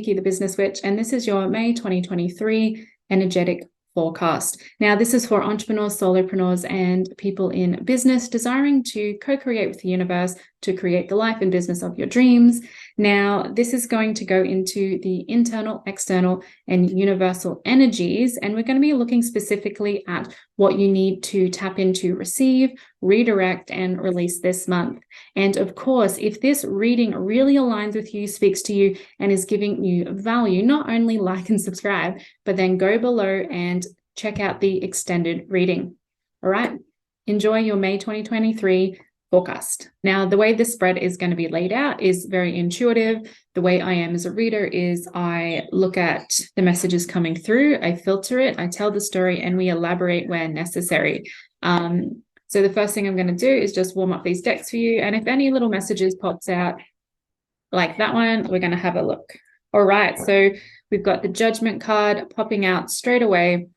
Nikki, the Business Witch, and this is your May 2023 energetic forecast. Now, this is for entrepreneurs, solopreneurs, and people in business desiring to co-create with the universe to create the life and business of your dreams. Now, this is going to go into the internal, external, and universal energies, and we're going to be looking specifically at what you need to tap into, receive, redirect, and release this month. And of course, if this reading really aligns with you, speaks to you, and is giving you value, not only like and subscribe, but then go below and check out the extended reading. All right, enjoy your May 2023 forecast. Now, the way this spread is going to be laid out is very intuitive. The way I am as a reader is I look at the messages coming through, I filter it, I tell the story, and we elaborate where necessary. So the first thing I'm going to do is just warm up these decks for you. And if any little messages pops out like that one, we're going to have a look. All right, so we've got the Judgment card popping out straight away.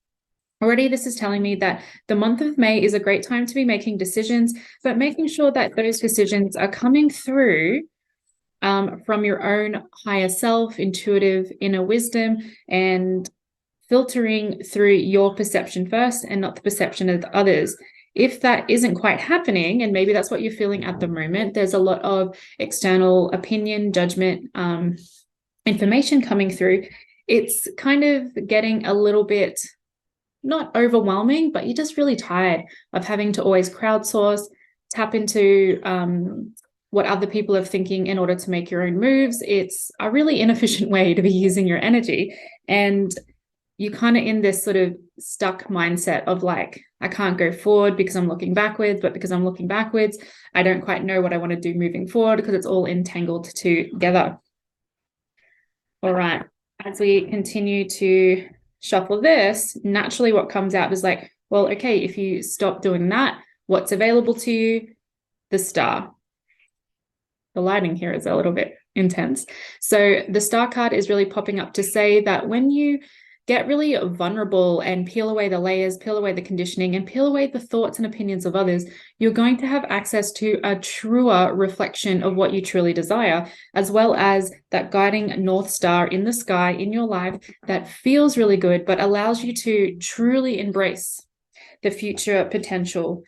Already, this is telling me that the month of May is a great time to be making decisions, but making sure that those decisions are coming through from your own higher self, intuitive inner wisdom, and filtering through your perception first and not the perception of others. If that isn't quite happening, and maybe that's what you're feeling at the moment, there's a lot of external opinion, judgment, information coming through. It's kind of getting a little bit not overwhelming, but you're just really tired of having to always crowdsource, tap into what other people are thinking in order to make your own moves. It's a really inefficient way to be using your energy. And you're kind of in this sort of stuck mindset of like, I can't go forward because I'm looking backwards, but because I'm looking backwards, I don't quite know what I want to do moving forward because it's all entangled together. All right, as we continue to shuffle this, naturally what comes out is like, well, okay, if you stop doing that, what's available to you? The Star. The lighting here is a little bit intense. So the Star card is really popping up to say that when you get really vulnerable and peel away the layers, peel away the conditioning, and peel away the thoughts and opinions of others, you're going to have access to a truer reflection of what you truly desire, as well as that guiding North Star in the sky in your life that feels really good, but allows you to truly embrace the future potential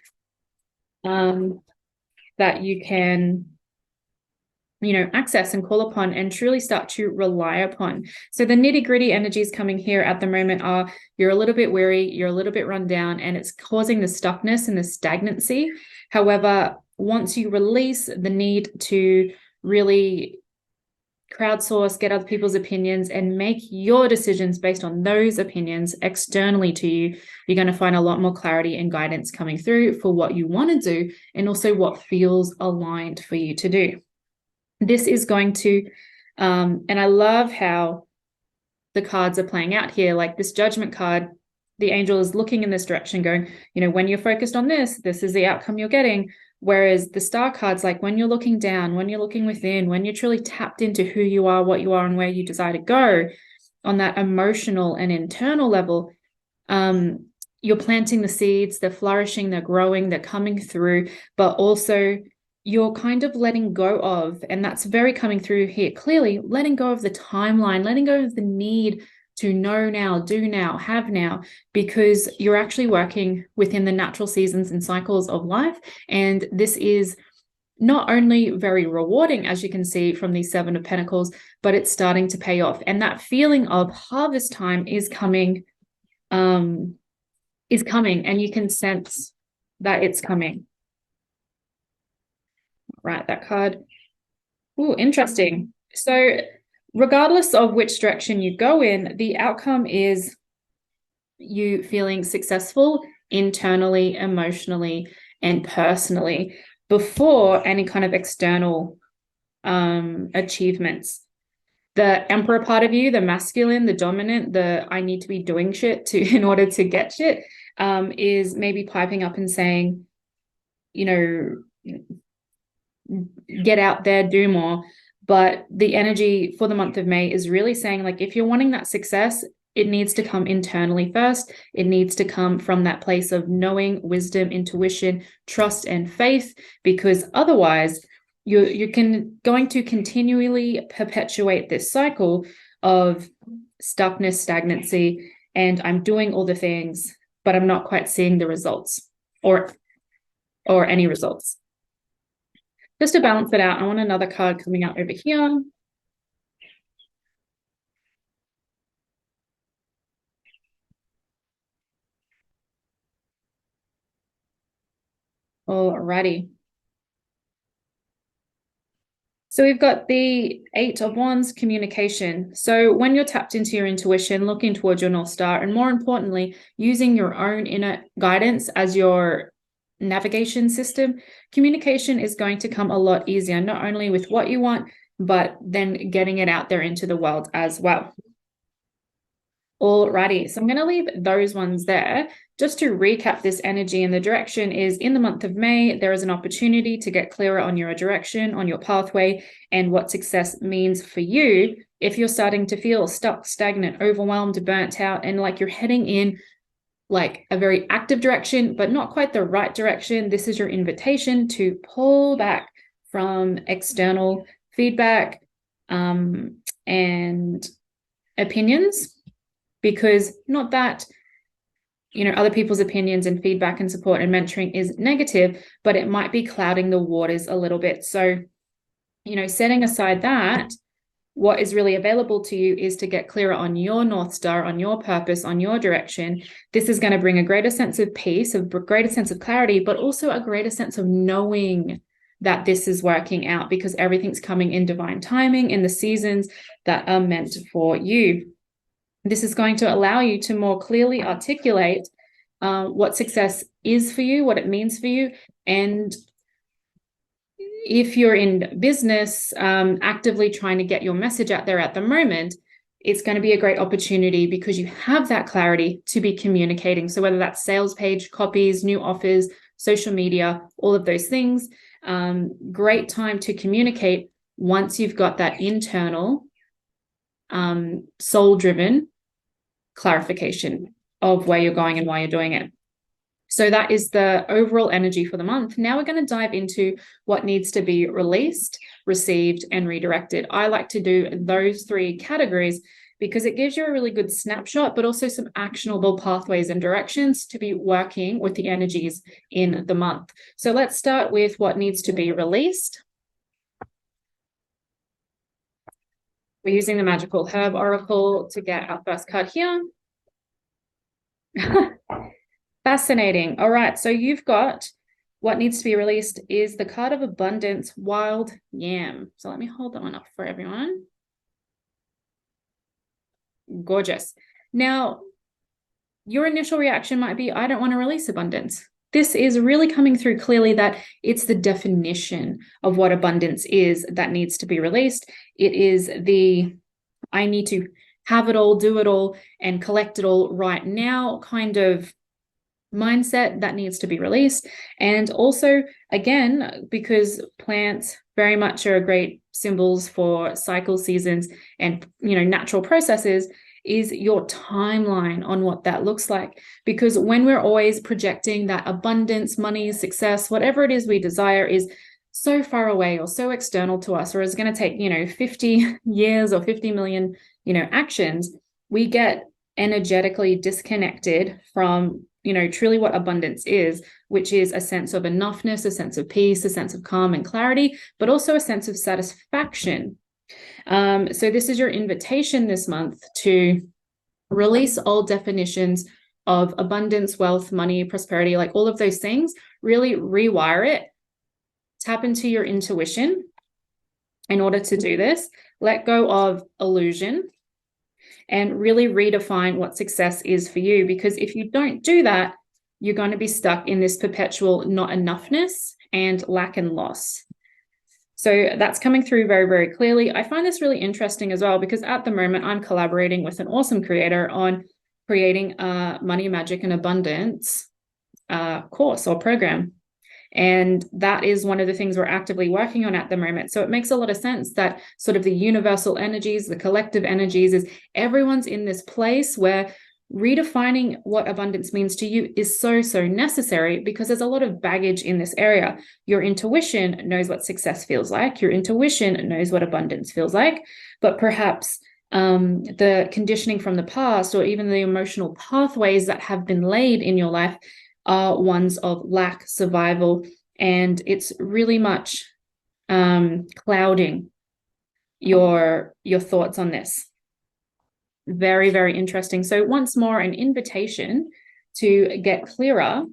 that you can access and call upon and truly start to rely upon. So the nitty-gritty energies coming here at the moment are you're a little bit weary, you're a little bit run down, and it's causing the stuckness and the stagnancy. However, once you release the need to really crowdsource, get other people's opinions, and make your decisions based on those opinions externally to you, you're going to find a lot more clarity and guidance coming through for what you want to do and also what feels aligned for you to do. This is going to, and I love how the cards are playing out here. Like this Judgment card, the angel is looking in this direction going, when you're focused on this, this is the outcome you're getting. Whereas the Star card's like when you're looking down, when you're looking within, when you're truly tapped into who you are, what you are, and where you desire to go on that emotional and internal level, you're planting the seeds, they're flourishing, they're growing, they're coming through, but also you're kind of letting go of, and that's very coming through here clearly, letting go of the timeline, letting go of the need to know now, do now, have now, because you're actually working within the natural seasons and cycles of life. And this is not only very rewarding, as you can see from the Seven of Pentacles, but it's starting to pay off. And that feeling of harvest time is coming, and you can sense that it's coming. Right, that card. Ooh, interesting. So regardless of which direction you go in, the outcome is you feeling successful internally, emotionally, and personally before any kind of external achievements. The Emperor part of you, the masculine, the dominant, the I need to be doing shit in order to get shit, is maybe piping up and saying, get out there, do more. But the energy for the month of May is really saying, like, if you're wanting that success, it needs to come internally first. It needs to come from that place of knowing, wisdom, intuition, trust, and faith, because otherwise you're going to continually perpetuate this cycle of stuckness, stagnancy, and I'm doing all the things, but I'm not quite seeing the results or any results. Just to balance it out, I want another card coming out over here. Alrighty. So we've got the 8 of Wands, communication. So when you're tapped into your intuition, looking towards your North Star, and more importantly, using your own inner guidance as your navigation system, communication is going to come a lot easier, not only with what you want, but then getting it out there into the world as well. Alrighty, so I'm going to leave those ones there. Just to recap this energy, and the direction is in the month of May, there is an opportunity to get clearer on your direction, on your pathway, and what success means for you if you're starting to feel stuck, stagnant, overwhelmed, burnt out, and like you're heading in like a very active direction, but not quite the right direction. This is your invitation to pull back from external feedback and opinions, because not that other people's opinions and feedback and support and mentoring is negative, but it might be clouding the waters a little bit. So, setting aside that, what is really available to you is to get clearer on your North Star, on your purpose, on your direction. This is going to bring a greater sense of peace, a greater sense of clarity, but also a greater sense of knowing that this is working out, because everything's coming in divine timing in the seasons that are meant for you. This is going to allow you to more clearly articulate what success is for you, what it means for you. And if you're in business, actively trying to get your message out there at the moment, it's going to be a great opportunity because you have that clarity to be communicating. So whether that's sales page, copies, new offers, social media, all of those things, great time to communicate once you've got that internal, soul-driven clarification of where you're going and why you're doing it. So that is the overall energy for the month. Now we're going to dive into what needs to be released, received, and redirected. I like to do those 3 categories because it gives you a really good snapshot, but also some actionable pathways and directions to be working with the energies in the month. So let's start with what needs to be released. We're using the Magickal Herb Oracle to get our first card here. Fascinating. All right, so you've got what needs to be released is the card of abundance, wild yam. So let me hold that one up for everyone. Gorgeous. Now, your initial reaction might be, I don't want to release abundance. This is really coming through clearly that it's the definition of what abundance is that needs to be released. It is I need to have it all, do it all, and collect it all right now kind of mindset that needs to be released. And also, again, because plants very much are great symbols for cycle seasons and natural processes, is your timeline on what that looks like. Because when we're always projecting that abundance, money, success, whatever it is we desire is so far away or so external to us, or is going to take 50 years or 50 million actions, we get energetically disconnected from truly what abundance is, which is a sense of enoughness, a sense of peace, a sense of calm and clarity, but also a sense of satisfaction. So this is your invitation this month to release old definitions of abundance, wealth, money, prosperity, like all of those things, really rewire it, tap into your intuition in order to do this, let go of illusion, and really redefine what success is for you. Because if you don't do that, you're going to be stuck in this perpetual not enoughness and lack and loss. So that's coming through very, very clearly. I find this really interesting as well, because at the moment I'm collaborating with an awesome creator on creating a money, magic, and abundance course or program. And that is one of the things we're actively working on at the moment. So it makes a lot of sense that sort of the universal energies, the collective energies, is everyone's in this place where redefining what abundance means to you is so, so necessary, because there's a lot of baggage in this area. Your intuition knows what success feels like. Your intuition knows what abundance feels like, but perhaps the conditioning from the past, or even the emotional pathways that have been laid in your life, are ones of lack, survival, and it's really much clouding your thoughts on this. Very, very interesting. So once more, an invitation to get clearer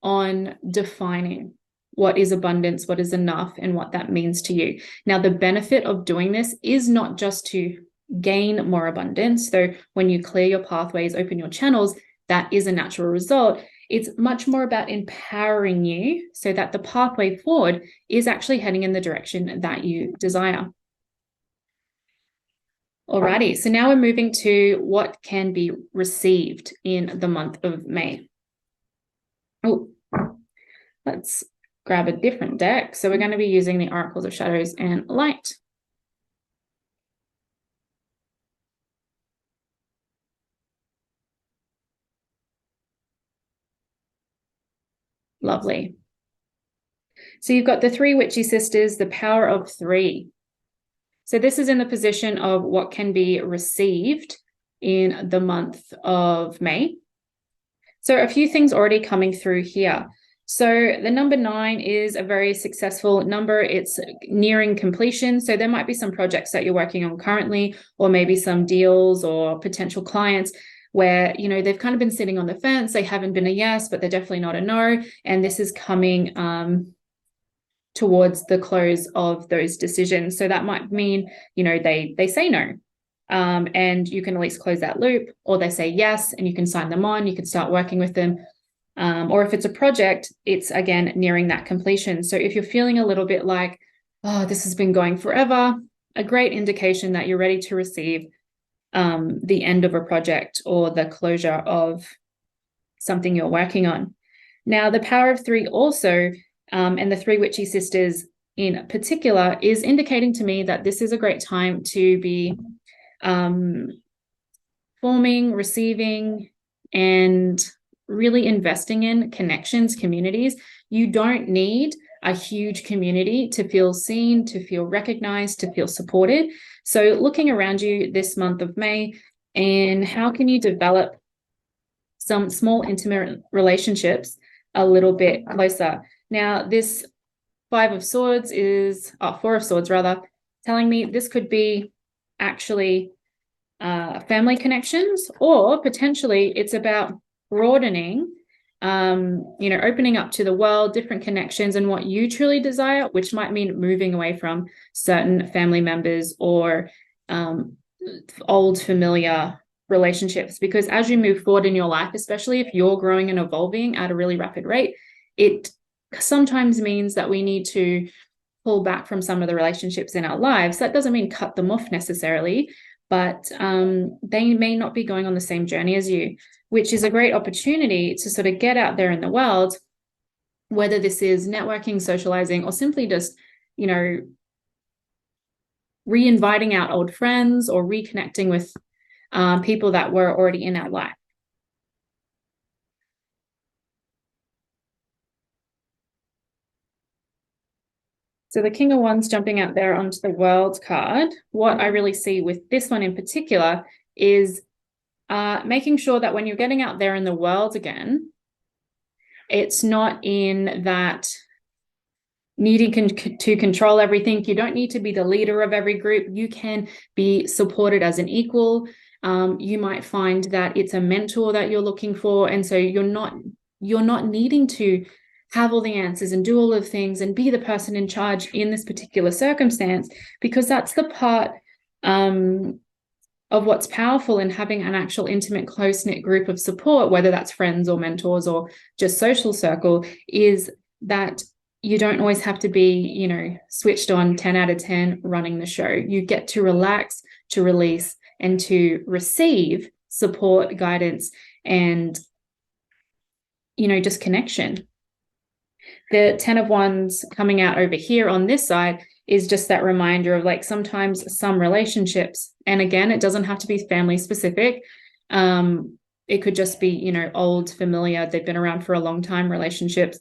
on defining what is abundance, what is enough, and what that means to you. Now, the benefit of doing this is not just to gain more abundance. So when you clear your pathways, open your channels, that is a natural result. It's much more about empowering you so that the pathway forward is actually heading in the direction that you desire. Alrighty, so now we're moving to what can be received in the month of May. Oh, let's grab a different deck. So we're going to be using the Oracles of Shadows and Light. Lovely. So you've got the three witchy sisters, the power of three. So this is in the position of what can be received in the month of May. So a few things already coming through here. So the number 9 is a very successful number. It's nearing completion. So there might be some projects that you're working on currently, or maybe some deals or potential clients where, you know, they've kind of been sitting on the fence. They haven't been a yes, but they're definitely not a no. And this is coming towards the close of those decisions. So that might mean, you know, they say no. And you can at least close that loop, or they say yes, and you can sign them on, you can start working with them. Or if it's a project, it's again nearing that completion. So if you're feeling a little bit like, oh, this has been going forever, a great indication that you're ready to receive the end of a project or the closure of something you're working on. Now, the power of 3 also, and the 3 witchy sisters in particular, is indicating to me that this is a great time to be forming, receiving, and really investing in connections, communities. You don't need a huge community to feel seen, to feel recognized, to feel supported. So looking around you this month of May, and how can you develop some small intimate relationships a little bit closer? Now, this 4 of Swords rather, telling me this could be actually family connections, or potentially it's about broadening, you know, opening up to the world, different connections, and what you truly desire, which might mean moving away from certain family members or old familiar relationships. Because as you move forward in your life, especially if you're growing and evolving at a really rapid rate, it sometimes means that we need to pull back from some of the relationships in our lives. That doesn't mean cut them off necessarily, but they may not be going on the same journey as you, which is a great opportunity to sort of get out there in the world, whether this is networking, socializing, or simply just, you know, re-inviting out old friends or reconnecting with people that were already in our life. So the King of Wands jumping out there onto the World card, what I really see with this one in particular is making sure that when you're getting out there in the world again, it's not in that needing to control everything. You don't need to be the leader of every group. You can be supported as an equal. You might find that it's a mentor that you're looking for, and so you're not needing to have all the answers and do all of things and be the person in charge in this particular circumstance, because that's the part of what's powerful in having an actual intimate, close-knit group of support, whether that's friends or mentors or just social circle, is that you don't always have to be, you know, switched on 10 out of 10 running the show. You get to relax, to release, and to receive support, guidance, and, you know, just connection. The 10 of Wands coming out over here on this side is just that reminder of, like, sometimes some relationships, and again, it doesn't have to be family specific. It could just be, you know, old, familiar, they've been around for a long time relationships.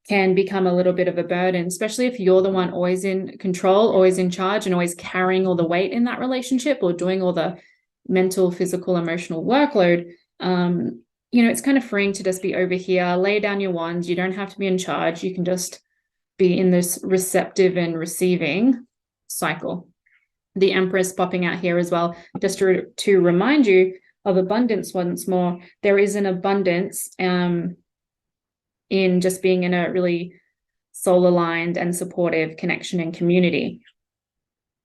can become a little bit of a burden, especially if you're the one always in control, always in charge, and always carrying all the weight in that relationship or doing all the mental, physical, emotional workload. It's kind of freeing to just be over here, lay down your wands. You don't have to be in charge. You can just be in this receptive and receiving cycle. The Empress popping out here as well, just to remind you of abundance once more. There is an abundance in just being in a really soul-aligned and supportive connection and community,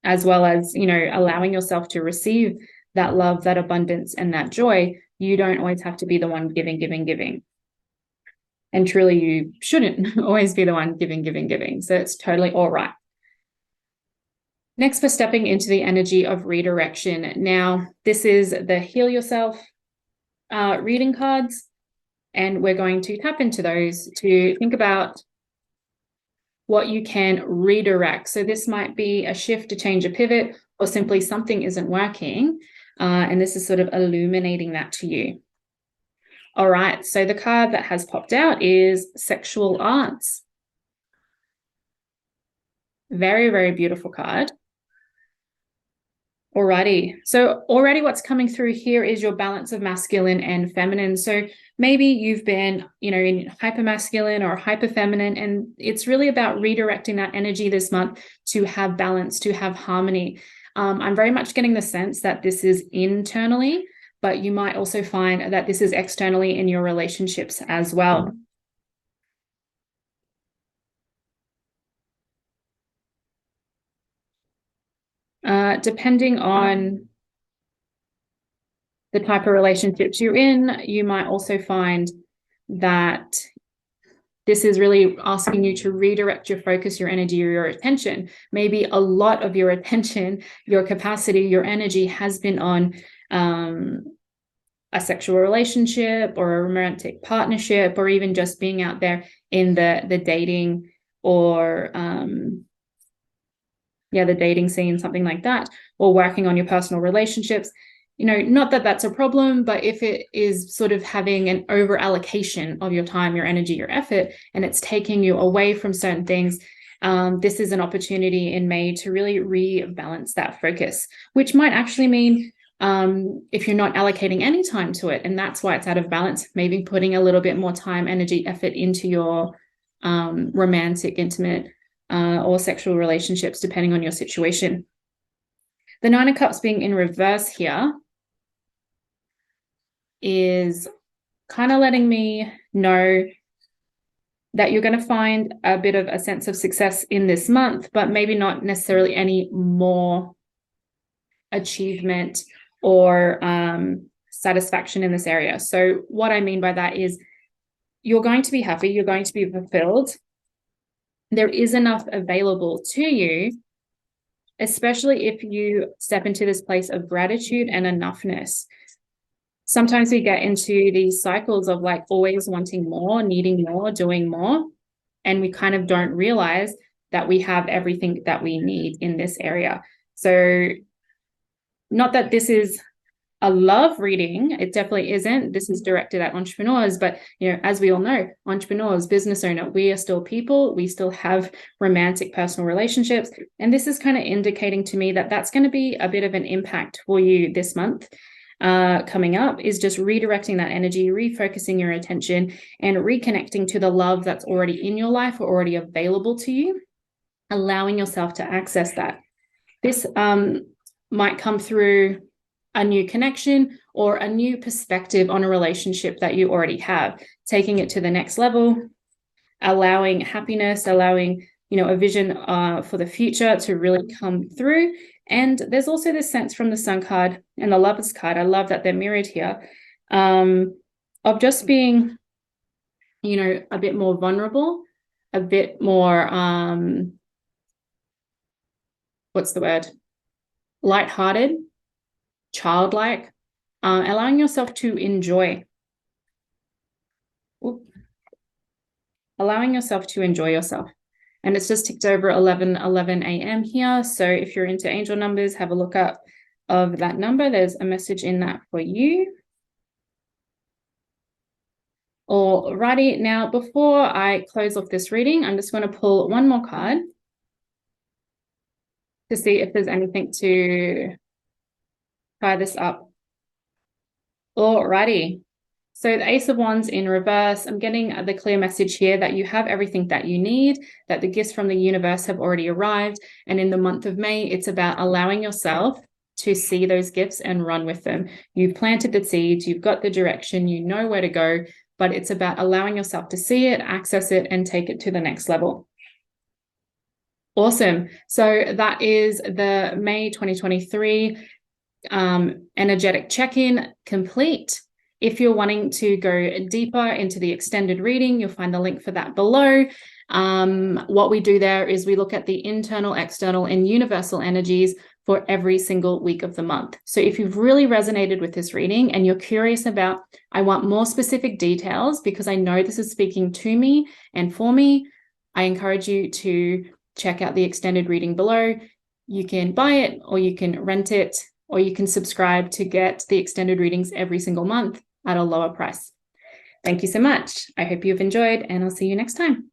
as well as, allowing yourself to receive that love, that abundance, and that joy. You don't always have to be the one giving. And truly, you shouldn't always be the one giving. So it's totally all right. Next, we're stepping into the energy of redirection. Now, this is the Heal Yourself reading cards, and we're going to tap into those to think about what you can redirect. So this might be a shift, a change, a pivot, or simply something isn't working. And this is sort of illuminating that to you. All right, so the card that has popped out is Sexual Arts. Very, very beautiful card. Alrighty, so already what's coming through here is your balance of masculine and feminine. So maybe you've been, in hyper-masculine or hyper-feminine, and it's really about redirecting that energy this month to have balance, to have harmony. I'm very much getting the sense that this is internally, but you might also find that this is externally in your relationships as well. Depending on the type of relationships you're in, you might also find that this is really asking you to redirect your focus, your energy, or your attention. Maybe a lot of your attention, your capacity, your energy has been on a sexual relationship or a romantic partnership, or even just being out there in the dating or the dating scene, something like that, or working on your personal relationships. Not that that's a problem, but if it is sort of having an over allocation of your time, your energy, your effort, and it's taking you away from certain things, this is an opportunity in May to really rebalance that focus, which might actually mean if you're not allocating any time to it, and that's why it's out of balance, maybe putting a little bit more time, energy, effort into your romantic, intimate, or sexual relationships, depending on your situation. The Nine of Cups being in reverse here is kind of letting me know that you're going to find a bit of a sense of success in this month, but maybe not necessarily any more achievement or satisfaction in this area. So what I mean by that is you're going to be happy, you're going to be fulfilled. There is enough available to you, especially if you step into this place of gratitude and enoughness. Sometimes we get into these cycles of like always wanting more, needing more, doing more, and we kind of don't realize that we have everything that we need in this area. So not that this is a love reading, it definitely isn't. This is directed at entrepreneurs, but as we all know, entrepreneurs, business owner, we are still people. We still have romantic personal relationships, and this is kind of indicating to me that that's going to be a bit of an impact for you this month. Coming up is just redirecting that energy, refocusing your attention, and reconnecting to the love that's already in your life or already available to you, allowing yourself to access that. This might come through a new connection or a new perspective on a relationship that you already have, taking it to the next level, allowing happiness, allowing, a vision for the future to really come through. And there's also this sense from the Sun card and the Lovers card, I love that they're mirrored here, of just being, a bit more vulnerable, a bit more, lighthearted, childlike, allowing yourself to enjoy. Allowing yourself to enjoy yourself. And it's just ticked over 11:11 a.m. here. So if you're into angel numbers, have a look up of that number. There's a message in that for you. Alrighty, now before I close off this reading, I'm just going to pull one more card to see if there's anything to tie this up. Alrighty. So the Ace of Wands in reverse, I'm getting the clear message here that you have everything that you need, that the gifts from the universe have already arrived. And in the month of May, it's about allowing yourself to see those gifts and run with them. You've planted the seeds, you've got the direction, you know where to go, but it's about allowing yourself to see it, access it, and take it to the next level. Awesome. So that is the May 2023 energetic check-in complete. If you're wanting to go deeper into the extended reading, you'll find the link for that below. What we do there is we look at the internal, external, and universal energies for every single week of the month. So if you've really resonated with this reading and you're curious about, I want more specific details because I know this is speaking to me and for me, I encourage you to check out the extended reading below. You can buy it, or you can rent it, or you can subscribe to get the extended readings every single month at a lower price. Thank you so much. I hope you've enjoyed, and I'll see you next time.